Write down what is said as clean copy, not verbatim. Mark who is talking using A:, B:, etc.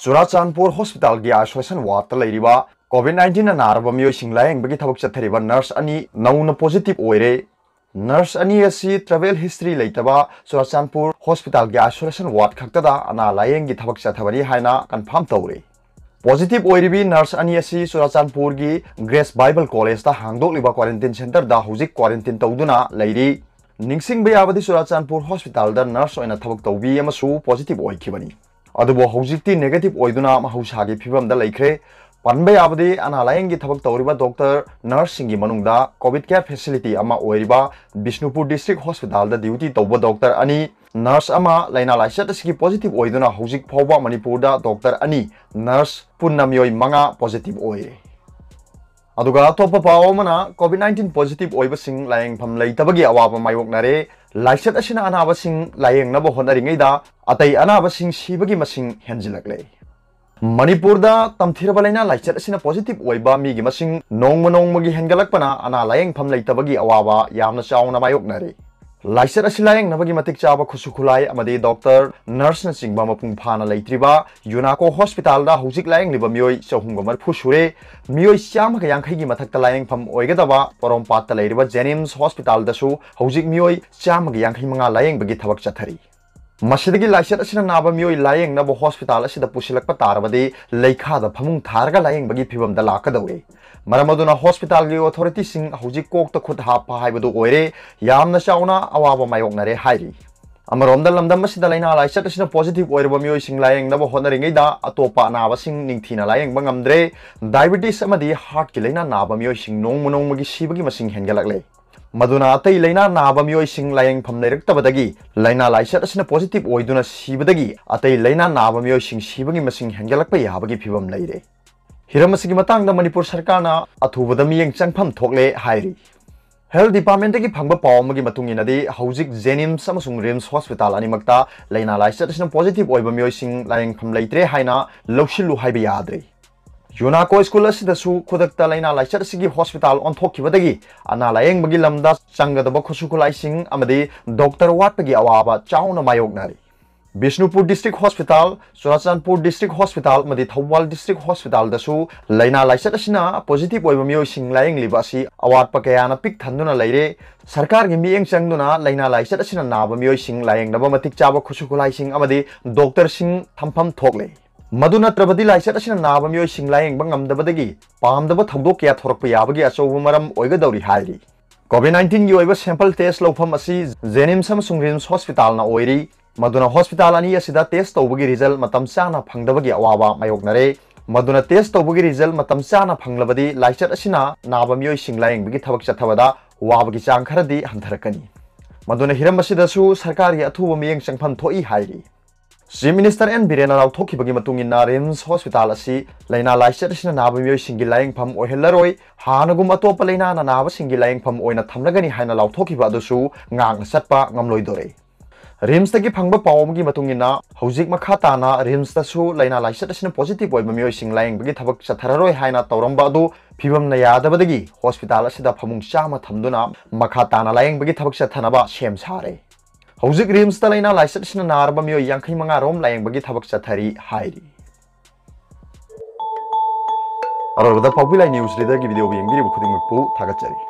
A: Churachandpur hospital की isolation ward लेरिबा कोविड-19 नारब मियोइसिंग लायंगबगी थबक चथरिबा nurse अनि नौना पॉजिटिव ओइरे नर्स अनि असि ट्रैवल हिस्ट्री लेतबा चुराचांदपुर हॉस्पिटल की आइसोलेशन वार्ड खक्तदा अना लायंगी थबक चथबरी हाइना कंफर्म तौरे पॉजिटिव ओइरिबी नर्स अनि असि चुराचांदपुर की ग्रेस बाइबल कॉलेज दा हांगदोकलिबा क्वारंटाइन सेंटर दा हुजिक क्वारंटाइन तौदुना लेरी निंगसिंग याबदी चुराचांदपुर हॉस्पिटल दा नर्स ओइना थबक तौबी अमसु पॉजिटिव ओइखिबनी अदुबो हौजिकती नेगेटिव ओइदुना महौसागी फिबमदा लेख्रे पनबे याबदी अना लायंगी थबक तौरिबा डॉक्टर नर्स सिंगी मनुंगदा कोविड केयर फैसिलिटी अमा ओइरिबा बिष्णुपुर डिस्ट्रिक्ट हॉस्पिटल दा ड्यूटी तौबा डॉक्टर अनि नर्स अमा लाइना लाइसत असगी पॉजिटिव ओइदुना हौजिक फावबा मणिपुर दा डॉक्टर अनि नर्स पुन्ना मियोय मंगा पॉजिटिव ओइरे अदुगा तोपा पावमना कोविड-19 पॉजिटिव ओइबसिंग लायंगफम लेतबगी अवाबा मायोकनारे लाइसत असिना अनाबसिंग लायंगनबो होनरिङैदा अतै अनाबसिंग सिबगी मसिंग हेंजिलकले मणिपुर दा तमथिरबा लाइना लाइसत असिना पॉजिटिव ओइबा मिगी मसिंग नोंगमगी हेंगलकपना अना लायंगफम लेतबगी अवाबा यामना चावना मायोकनारे लाइसत असि लायंगनबगी मतिक चाबा खुसु खुलाई अमदि डॉक्टर नर्स न सिंगबा मपुंग फाना लेत्रिबा यूनाको हॉस्पिटल दा हुजिक लायंगलिबा मियोय चहुंग मरफु सुरे मियोय चाम का यांखैगी मथक्ता लायंगफम ओइगदबा परमपात लेरिबा जेनिम्स हॉस्पिटल दसु हुजिक मियोय चाम का यांखै मंगा लायंगबगी थबक चथरी मसिदगी लाइसत असिना नाबा मियोय लायंगनबो हॉस्पिटल असिदा पुसिलकपा तारबदि लेखादा फमुंग थारगा लायंगबगी फिबमदा लाकदौरे मरमदुना हॉस्पिटल की अथॉरिटी सिंग हुजिक कोकता खुद हापा हाइबदु ओइरे यामना चावना अवाबा मायोकनारे हाइरी अमरोमदा लमदम असिदा लाइना लाइसत असिना पॉजिटिव ओइरबा मियोय सिंग लायंगनबो होनरिङैदा अतोपा अनाबा सिंग निंगथिना लायंगबा ngamdre डायबिटीज अमदि हार्ट की लाइना नाबा मियोय सिंग नोंगमगी सिबगी मसिंग हेंगलकले मदुना अतै लाइना नाबा मियोय सिंग लायंगफम लेरक्तबदगी लाइना लाइसत असिना पॉजिटिव ओइदुना सिबदगी अतै लाइना नाबा मियोय सिंग सिबगी मसिंग हेंगलकपा याबगी फिबम लेरे हिरम असिगी मतंगदा मणिपुर सरकारना अथुबदा मियेंग चंगफम थोकले हाइरी हेल्थ डिपार्टमेंट की फंगबा पावमगी मतुंगिनदि हौजिक जेनिम्स अमसुंग रिम्स हॉस्पिटल अनिमक्ता लाइना लाइसत असिना पॉजिटिव ओइबा मियोयसिंग लायंगफम लेत्रे हाइना लौसिलु हाइबा याद्रे यूनाको स्कूल असिदसु खुदक्ता लाइना लाइसत असिगी हॉस्पिटल ओंथोखिबदगी अना लायंगबगी लमदा चंगदबा खुसुखुलाइसिंग अमदि डॉक्टर वाटपगी अवाबा चावना मायोकनारी Bishnupur district hospital Churachandpur district hospital मदि थौबाल डिस्ट्रिक्ट हॉस्पिटल दसु लाइना लाइसत असिना पॉजिटिव ओइबा मियोयसिंग लायंगलिबा असि अवाटपा कयाना पिक थंदुना लेरे सरकार की मियेंग चंगदुना लाइना लाइसत असिना नाबा मियोयसिंग लायंगनबा मतिक चाबा खुसुखुलाइसिंग अमदि डॉक्टर सिंग थंफम थोकले मदु नत्रबदि लाइसत असिना नाबा मियोयसिंग लायंगबा ngamdabadagi पामदबा थौदोक क्या थोरकपा याबगी अचौबा मरम ओइगदौरी हाइरी कोविड-19 की ओइबा सैंपल टेस्ट लौफम असि जेनिम्स अमसुंग रिम्स हॉस्पिटल ना ओइरी मदुना हॉस्पिटल अनी असिदा टेस्ट तौबगी रिजल्ट मतम चाना फंगदबगी अवाबा मायोकनारे मदुना टेस्ट तौबगी रिजल्ट मतम चाना फंगलबदी लाइसत असिना नाबा मियोय सिंग लायंगबगी थबक चथबदा वाबगी चांग खरदी हंथरकनी मदुना हिरम असिदसु सरकार की अथुबा मियेंग चंगफम थोई हाइरी चीफ मिनिस्टर एन बीरेन राव थोखिबगी मतुंगिना रिम्स हॉस्पिटल असि लाइना लाइसत असिना नाबा मियोय सिंगी लायंगफम ओहेलरोय हानगुम अतोप लाइना नाबा सिंगी लायंगफम ओइना थमलगनी हाइना लावथोखिबा अदुसु ngang सटपा ngamloidore रिम्स तकी फंगबा पावमगी मतुंगिना हौजिक मखा ताना रिम्स तसु लाइना लाइसत असिना पॉजिटिव ओइबा मियोय सिंग लायंगबगी थबक चथररोय हाइना तौरंबा अदु फिबमना यादबदगी हॉस्पिटल असिदा फमुंग चामा थमदुना मखा ताना लायंगबगी थबक चथनबा सेम सारे हौजिक रिम्स ता लाइना लाइसत असिना नारबा मियोय 45 रोम लायंगबगी थबक चथरी हाइरी अरोबदा पॉपुलर न्यूज लीडर की वीडियो यंगिरिबु खुदिंगमकपु थागतचरी।